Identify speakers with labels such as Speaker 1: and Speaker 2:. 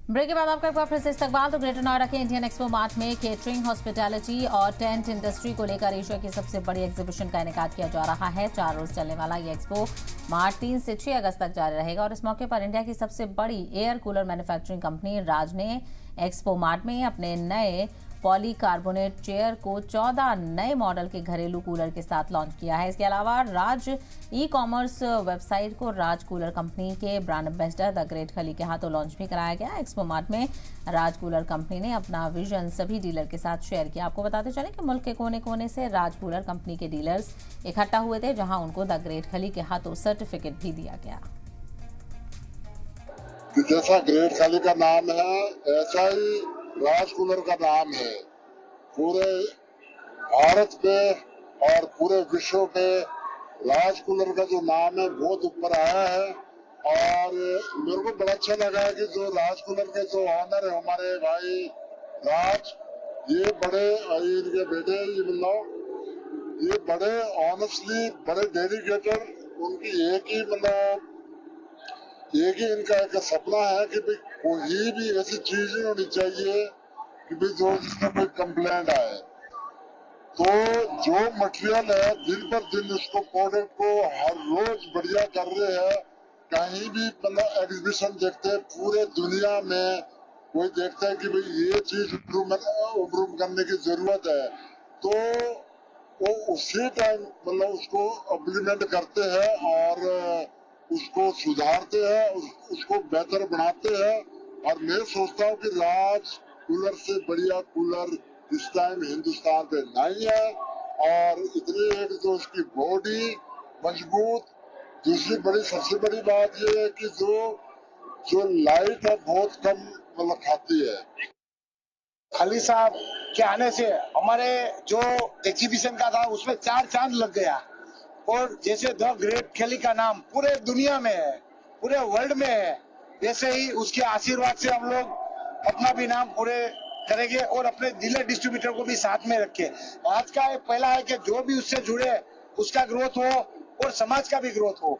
Speaker 1: Break के बाद आपका एक बार फिर से इस्तकबाल। तो ग्रेटर नोएडा के इंडियन एक्सपो मार्ट में केटरिंग, हॉस्पिटैलिटी और टेंट इंडस्ट्री को लेकर एशिया की सबसे बड़ी एग्जीबिशन का इनेकाद किया जा रहा है। 4 रोज चलने वाला ये एक्सपो मार्च 3 से 6 अगस्त तक जारी रहेगा और इस मौके पर इंडिया की सबसे बड़ी एयर कूलर मैन्युफैक्चरिंग कंपनी राज ने एक्सपो मार्ट में अपने नए पॉलीकार्बोनेट चेयर को 14 नए मॉडल के घरेलू कूलर के साथ लॉन्च किया है। इसके अलावा राज ई कॉमर्स वेबसाइट को राज कूलर कंपनी के ब्रांड एम्बेसडर द ग्रेट खली के हाथों लॉन्च भी कराया गया। एक्सपो मार्ट में राज कूलर कंपनी ने अपना विजन सभी डीलर के साथ शेयर किया। आपको बताते चलें कि मुल्क के कोने कोने से राज कूलर कंपनी के डीलर्स इकट्ठा हुए थे, जहां उनको द ग्रेट खली के हाथों सर्टिफिकेट भी दिया गया।
Speaker 2: जैसा ग्रेट खली का नाम है, ऐसा ही राज कूलर का नाम है। पूरे भारत में और पूरे विश्व में राज कूलर का जो नाम है बहुत ऊपर आया है और मेरे को बड़ा अच्छा लगा है कि जो राज कूलर के जो ऑनर है हमारे भाई राज, ये बड़े इनके बेटे ये बड़े ऑनेस्टली, बड़े डेडिकेटेड, उनकी एक ही इनका एक सपना है कि भाई कोई भी ऐसी चीज नहीं होनी चाहिए कि भाई जो जिसमें कोई कंप्लेंट आए। तो जो मटेरियल है दिन पर दिन उसको प्रोडक्ट को हर रोज बढ़िया कर रहे हैं। कहीं भी मतलब एग्जीबिशन देखते हैं पूरे दुनिया में, कोई देखता है कि भाई ये चीज इम्प्रूव करने की जरूरत है, तो वो उसी टाइम मतलब उसको इम्प्लीमेंट करते हैं और उसको सुधारते हैं, उसको बेहतर बनाते हैं। और मैं सोचता हूँ कि राज कूलर से बढ़िया कूलर इस टाइम हिंदुस्तान पे नहीं है। और इतनी एक तो उसकी बॉडी मजबूत, दूसरी सबसे बड़ी बात ये है कि जो लाइट है बहुत कम मतलब खाती है।
Speaker 3: खली साहब के आने से हमारे जो एग्जीबिशन का था उसमें 4 चांद लग गया और जैसे द ग्रेट खली का नाम पूरे दुनिया में है, पूरे वर्ल्ड में है, वैसे ही उसके आशीर्वाद से हम लोग अपना भी नाम पूरे करेंगे और अपने डीलर डिस्ट्रीब्यूटर को भी साथ में रखे। आज का पहला है कि जो भी उससे जुड़े उसका ग्रोथ हो और समाज का भी ग्रोथ हो।